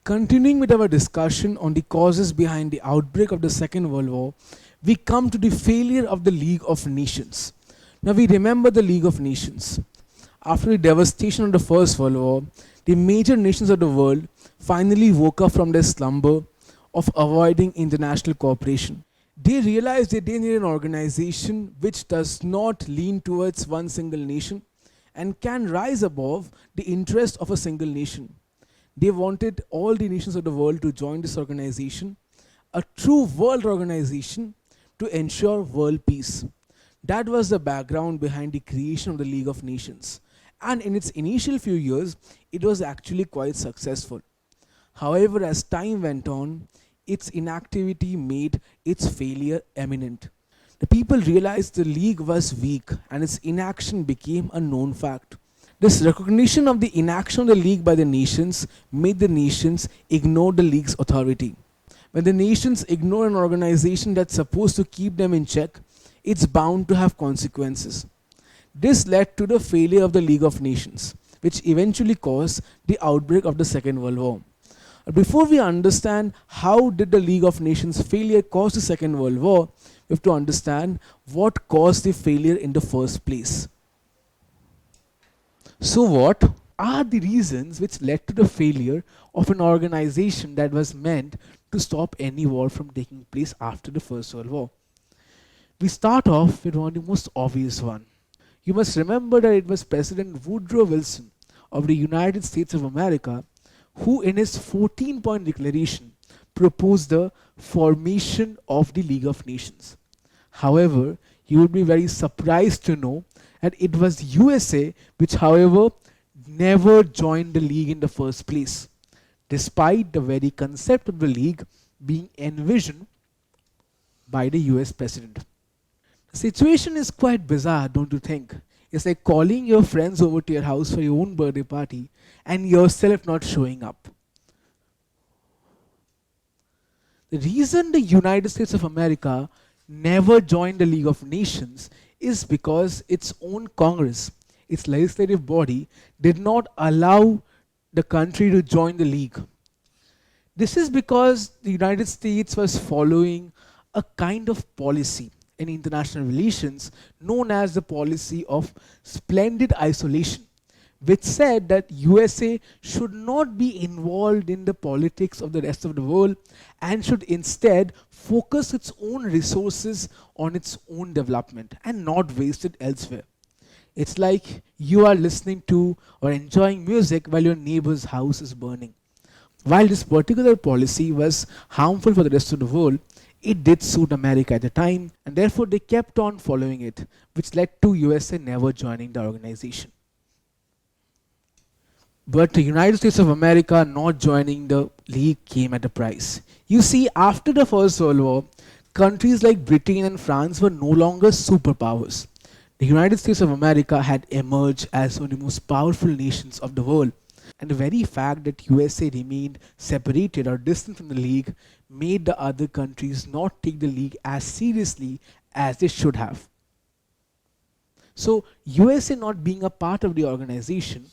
Continuing with our discussion on the causes behind the outbreak of the Second World War, we come to the failure of the League of Nations. Now we remember the League of Nations. After the devastation of the First World War, the major nations of the world finally woke up from their slumber of avoiding international cooperation. They realized that they need an organization which does not lean towards one single nation and can rise above the interest of a single nation. They wanted all the nations of the world to join this organization, a true world organization to ensure world peace. That was the background behind the creation of the League of Nations. And in its initial few years, it was actually quite successful. However, as time went on, its inactivity made its failure imminent. The people realized the League was weak and its inaction became a known fact. This recognition of the inaction of the League by the nations made the nations ignore the League's authority. When the nations ignore an organization that's supposed to keep them in check, it's bound to have consequences. This led to the failure of the League of Nations, which eventually caused the outbreak of the Second World War. Before we understand how did the League of Nations failure cause the Second World War, we have to understand what caused the failure in the first place. So what are the reasons which led to the failure of an organization that was meant to stop any war from taking place after the First World War? We start off with one of the most obvious one. You must remember that it was President Woodrow Wilson of the United States of America who in his 14-point declaration proposed the formation of the League of Nations. However, you would be very surprised to know that it was USA which, however, never joined the League in the first place, despite the very concept of the League being envisioned by the US President. The situation is quite bizarre, don't you think? It's like calling your friends over to your house for your own birthday party and yourself not showing up. The reason the United States of America never joined the League of Nations is because its own Congress, its legislative body, did not allow the country to join the League. This is because the United States was following a kind of policy in international relations known as the policy of splendid isolation, which said that USA should not be involved in the politics of the rest of the world and should instead focus its own resources on its own development and not waste it elsewhere. It's like you are listening to or enjoying music while your neighbor's house is burning. While this particular policy was harmful for the rest of the world, it did suit America at the time, and therefore they kept on following it, which led to USA never joining the organization. But the United States of America not joining the League came at a price. You see, after the First World War, countries like Britain and France were no longer superpowers. The United States of America had emerged as one of the most powerful nations of the world. And the very fact that USA remained separated or distant from the League made the other countries not take the League as seriously as they should have. So USA not being a part of the organization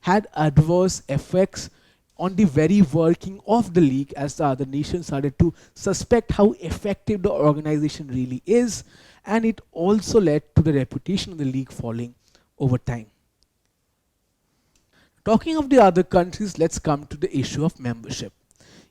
had adverse effects on the very working of the League as the other nations started to suspect how effective the organization really is, and it also led to the reputation of the League falling over time. Talking of the other countries, let's come to the issue of membership.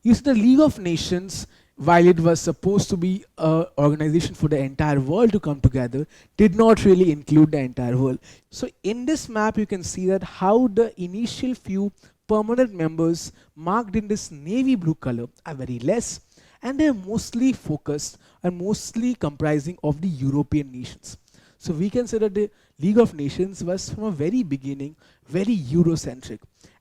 You see, the League of Nations, while it was supposed to be an organization for the entire world to come together, did not really include the entire world. So in this map, you can see that how the initial few permanent members marked in this navy blue color are very less, and they're mostly focused and mostly comprising of the European nations. So we can say that the League of Nations was from a very beginning very Eurocentric,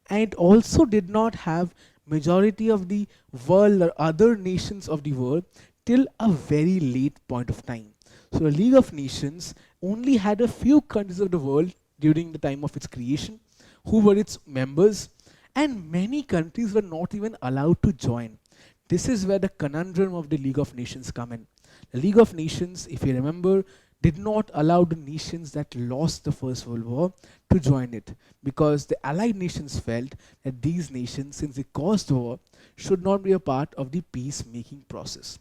and it also did not have majority of the world or other nations of the world till a very late point of time. So the League of Nations only had a few countries of the world during the time of its creation who were its members, and many countries were not even allowed to join. This is where the conundrum of the League of Nations come in. The League of Nations, if you remember, did not allow the nations that lost the First World War to join it, because the Allied nations felt that these nations, since they caused the war, should not be a part of the peacemaking process.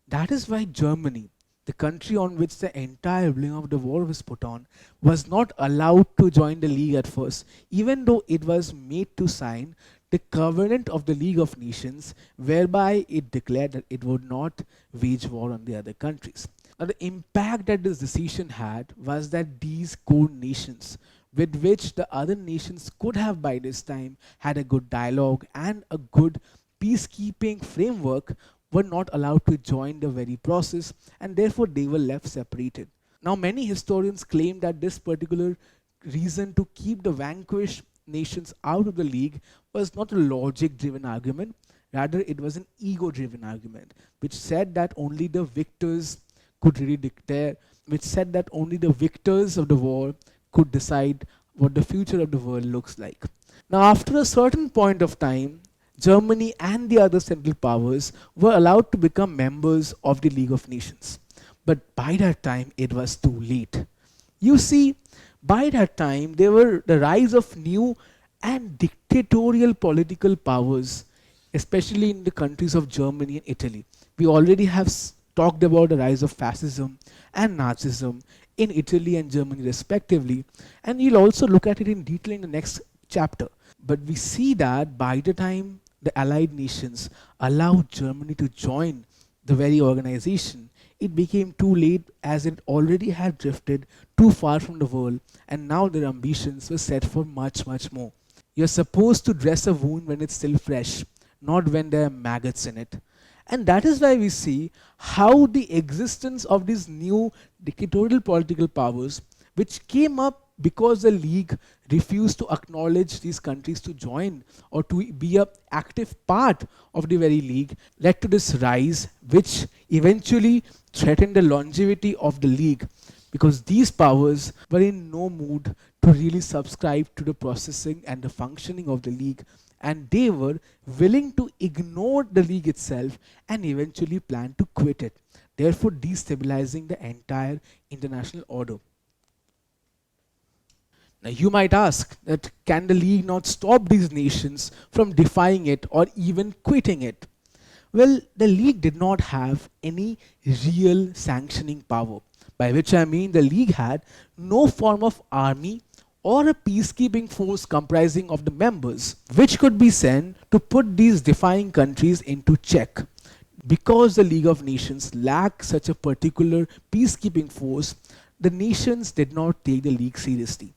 That is why Germany, the country on which the entire blame of the war was put on, was not allowed to join the League at first, even though it was made to sign the Covenant of the League of Nations, whereby it declared that it would not wage war on the other countries. Now, the impact that this decision had was that these core nations, with which the other nations could have by this time had a good dialogue and a good peacekeeping framework, were not allowed to join the very process, and therefore they were left separated. Now, many historians claim that this particular reason to keep the vanquished nations out of the league was not a logic driven argument, rather, it was an ego driven argument, which said that only the victors could really declare, which said that only the victors of the war could decide what the future of the world looks like. Now, after a certain point of time, Germany and the other Central Powers were allowed to become members of the League of Nations. But by that time, it was too late. You see, by that time, there were the rise of new and dictatorial political powers, especially in the countries of Germany and Italy. We already have talked about the rise of fascism and Nazism in Italy and Germany respectively, and we'll also look at it in detail in the next chapter. But we see that by the time the Allied nations allowed Germany to join the very organization, it became too late, as it already had drifted too far from the world, and now their ambitions were set for much, much more. You're supposed to dress a wound when it's still fresh, not when there are maggots in it. And that is why we see how the existence of these new dictatorial political powers, which came up because the League refused to acknowledge these countries to join or to be an active part of the very League, led to this rise, which eventually threatened the longevity of the League, because these powers were in no mood to really subscribe to the processing and the functioning of the League, and they were willing to ignore the League itself and eventually plan to quit it, therefore destabilizing the entire international order. Now, you might ask that can the League not stop these nations from defying it or even quitting it? Well, the League did not have any real sanctioning power, by which I mean the League had no form of army or a peacekeeping force comprising of the members, which could be sent to put these defying countries into check. Because the League of Nations lacked such a particular peacekeeping force, the nations did not take the League seriously.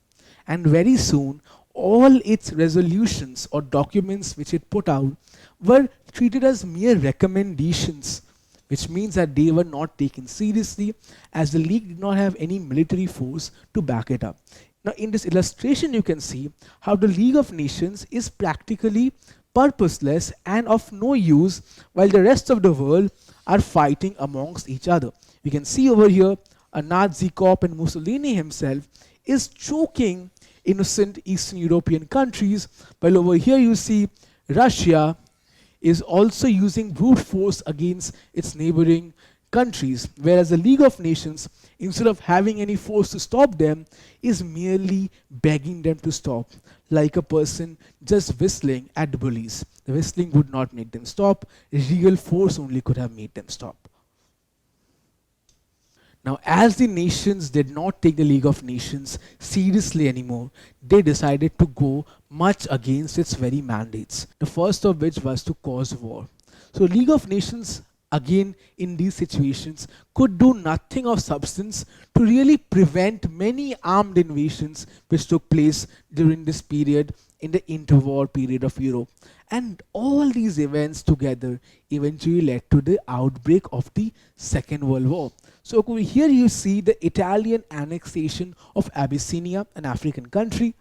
And very soon, all its resolutions or documents which it put out were treated as mere recommendations, which means that they were not taken seriously, as the League did not have any military force to back it up. Now, in this illustration, you can see how the League of Nations is practically purposeless and of no use, while the rest of the world are fighting amongst each other. We can see over here a Nazi cop, and Mussolini himself is choking innocent Eastern European countries, while over here you see Russia is also using brute force against its neighboring countries, whereas the League of Nations, instead of having any force to stop them, is merely begging them to stop, like a person just whistling at the bullies. The whistling would not make them stop, real force only could have made them stop. Now, as the nations did not take the League of Nations seriously anymore, they decided to go much against its very mandates. The first of which was to cause war. So, League of Nations, again in these situations, could do nothing of substance to really prevent many armed invasions which took place during this period in the interwar period of Europe. And all these events together eventually led to the outbreak of the Second World War. So over here you see the Italian annexation of Abyssinia, an African country.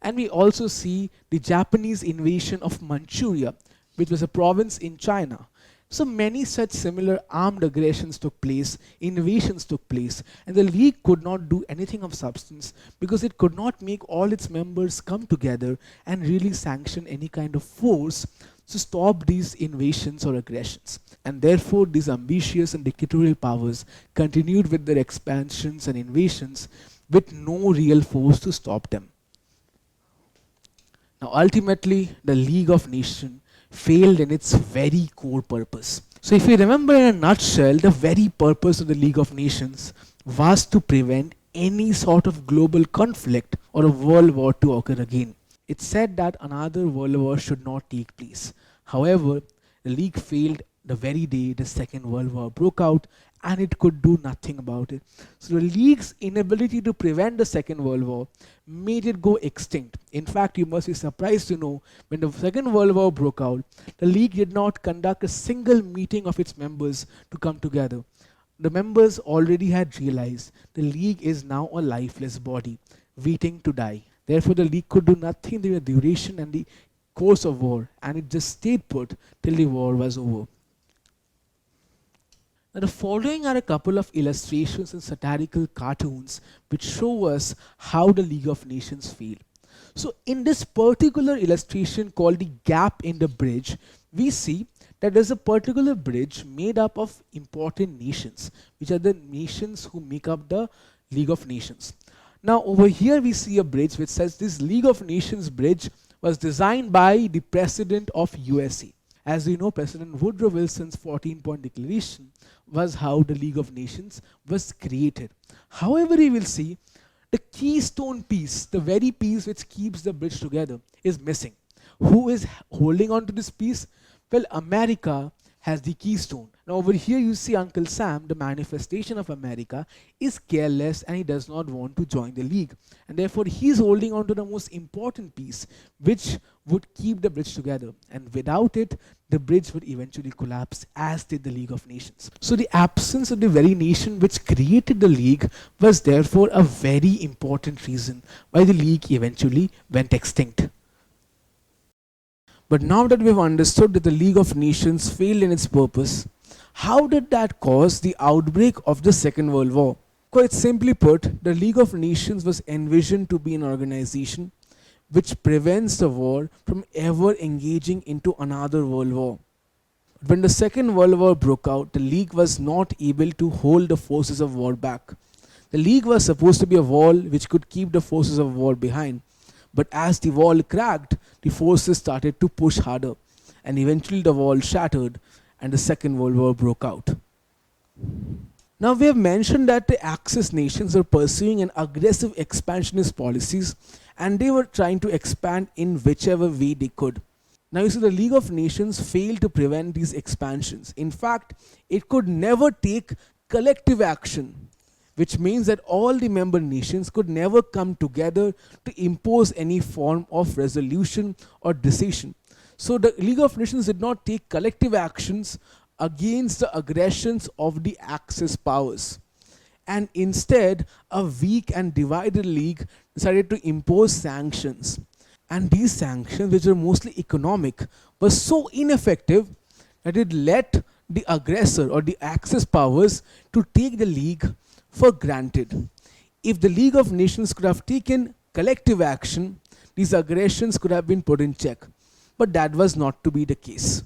And we also see the Japanese invasion of Manchuria, which was a province in China. So many such similar armed aggressions took place, invasions took place, and the League could not do anything of substance because it could not make all its members come together and really sanction any kind of force to stop these invasions or aggressions. And therefore, these ambitious and dictatorial powers continued with their expansions and invasions with no real force to stop them. Now, ultimately, the League of Nations failed in its very core purpose. So, if you remember in a nutshell, the very purpose of the League of Nations was to prevent any sort of global conflict or a world war to occur again. It said that another world war should not take place. However, the League failed the very day the Second World War broke out, and it could do nothing about it. So the League's inability to prevent the Second World War made it go extinct. In fact, you must be surprised to know when the Second World War broke out, the League did not conduct a single meeting of its members to come together. The members already had realized the League is now a lifeless body, waiting to die. Therefore, the League could do nothing during the duration and the course of war, and it just stayed put till the war was over. Now, the following are a couple of illustrations and satirical cartoons which show us how the League of Nations failed. So, in this particular illustration called the gap in the bridge, we see that there's a particular bridge made up of important nations, which are the nations who make up the League of Nations. Now, over here we see a bridge which says this League of Nations bridge was designed by the President of USA. As we know, President Woodrow Wilson's 14-point declaration was how the League of Nations was created. However, we will see the keystone piece, the very piece which keeps the bridge together, is missing. Who is holding on to this piece? Well, America has the keystone. Now over here you see Uncle Sam, the manifestation of America, is careless and he does not want to join the League. And therefore he is holding on to the most important piece which would keep the bridge together. And without it, the bridge would eventually collapse, as did the League of Nations. So the absence of the very nation which created the League was therefore a very important reason why the League eventually went extinct. But now that we've understood that the League of Nations failed in its purpose, how did that cause the outbreak of the Second World War? Quite simply put, the League of Nations was envisioned to be an organization which prevents the war from ever engaging into another world war. When the Second World War broke out, the League was not able to hold the forces of war back. The League was supposed to be a wall which could keep the forces of war behind. But as the wall cracked, the forces started to push harder, and eventually the wall shattered and the Second World War broke out. Now we have mentioned that the Axis nations were pursuing an aggressive expansionist policies, and they were trying to expand in whichever way they could. Now you see, the League of Nations failed to prevent these expansions. In fact, it could never take collective action, which means that all the member nations could never come together to impose any form of resolution or decision. So the League of Nations did not take collective actions against the aggressions of the Axis powers. And instead, a weak and divided League decided to impose sanctions. And these sanctions, which were mostly economic, were so ineffective that it led the aggressor or the Axis powers to take the League for granted. If the League of Nations could have taken collective action, these aggressions could have been put in check. But that was not to be the case.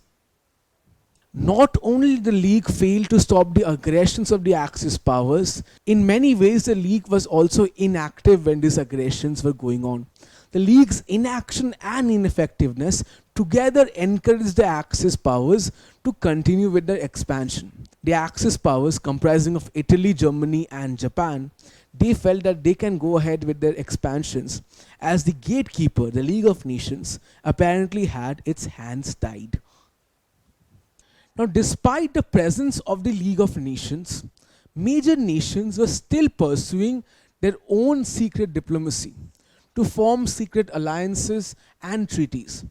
Not only did the League fail to stop the aggressions of the Axis powers, in many ways the League was also inactive when these aggressions were going on. The League's inaction and ineffectiveness together encouraged the Axis powers to continue with their expansion. The Axis powers, comprising of Italy, Germany and Japan, they felt that they can go ahead with their expansions, as the gatekeeper, the League of Nations, apparently had its hands tied. Now, despite the presence of the League of Nations, major nations were still pursuing their own secret diplomacy to form secret alliances and treaties.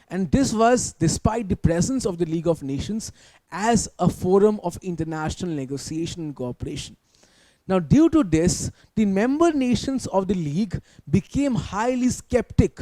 And this was despite the presence of the League of Nations as a forum of international negotiation and cooperation. Now, due to this, the member nations of the League became highly skeptic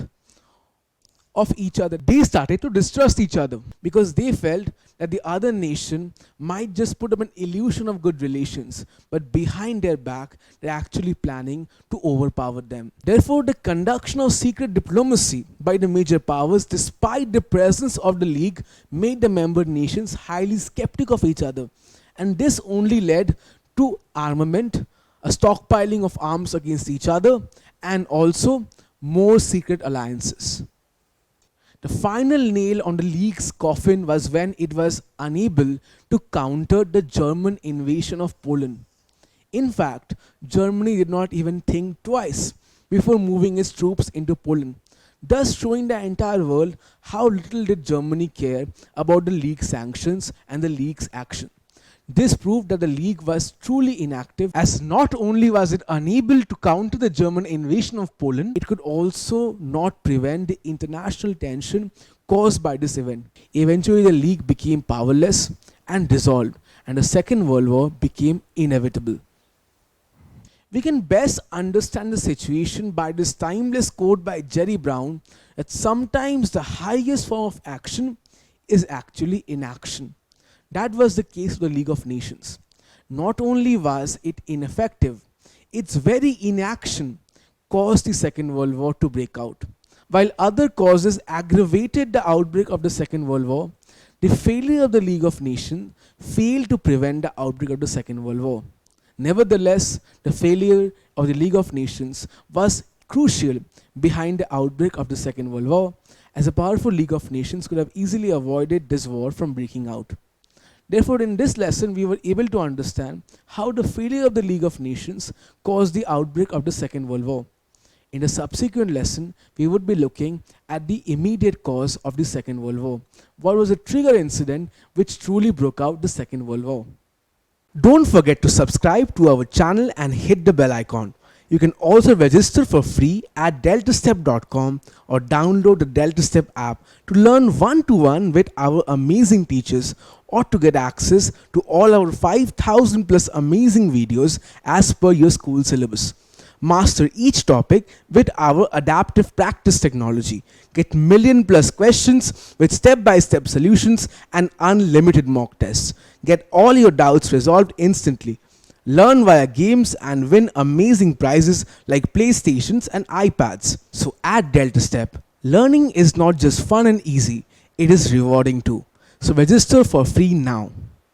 of each other. They started to distrust each other because they felt that the other nation might just put up an illusion of good relations, but behind their back, they're actually planning to overpower them. Therefore, the conduction of secret diplomacy by the major powers, despite the presence of the League, made the member nations highly skeptical of each other. And this only led to armament, a stockpiling of arms against each other, and also more secret alliances. The final nail on the League's coffin was when it was unable to counter the German invasion of Poland. In fact, Germany did not even think twice before moving its troops into Poland, thus showing the entire world how little did Germany care about the League's sanctions and the League's action. This proved that the League was truly inactive, as not only was it unable to counter the German invasion of Poland, it could also not prevent the international tension caused by this event. Eventually, the League became powerless and dissolved, and the Second World War became inevitable. We can best understand the situation by this timeless quote by Jerry Brown that sometimes the highest form of action is actually inaction. That was the case of the League of Nations. Not only was it ineffective, its very inaction caused the Second World War to break out. While other causes aggravated the outbreak of the Second World War, the failure of the League of Nations failed to prevent the outbreak of the Second World War. Nevertheless, the failure of the League of Nations was crucial behind the outbreak of the Second World War, as a powerful League of Nations could have easily avoided this war from breaking out. Therefore, in this lesson, we were able to understand how the failure of the League of Nations caused the outbreak of the Second World War. In the subsequent lesson, we would be looking at the immediate cause of the Second World War. What was the trigger incident which truly broke out the Second World War? Don't forget to subscribe to our channel and hit the bell icon. You can also register for free at DeltaStep.com or download the DeltaStep app to learn one-to-one with our amazing teachers, or to get access to all our 5,000 plus amazing videos as per your school syllabus. Master each topic with our adaptive practice technology. Get million plus questions with step-by-step solutions and unlimited mock tests. Get all your doubts resolved instantly. Learn via games and win amazing prizes like PlayStations and iPads. So at DeltaStep, learning is not just fun and easy, it is rewarding too. So register for free now.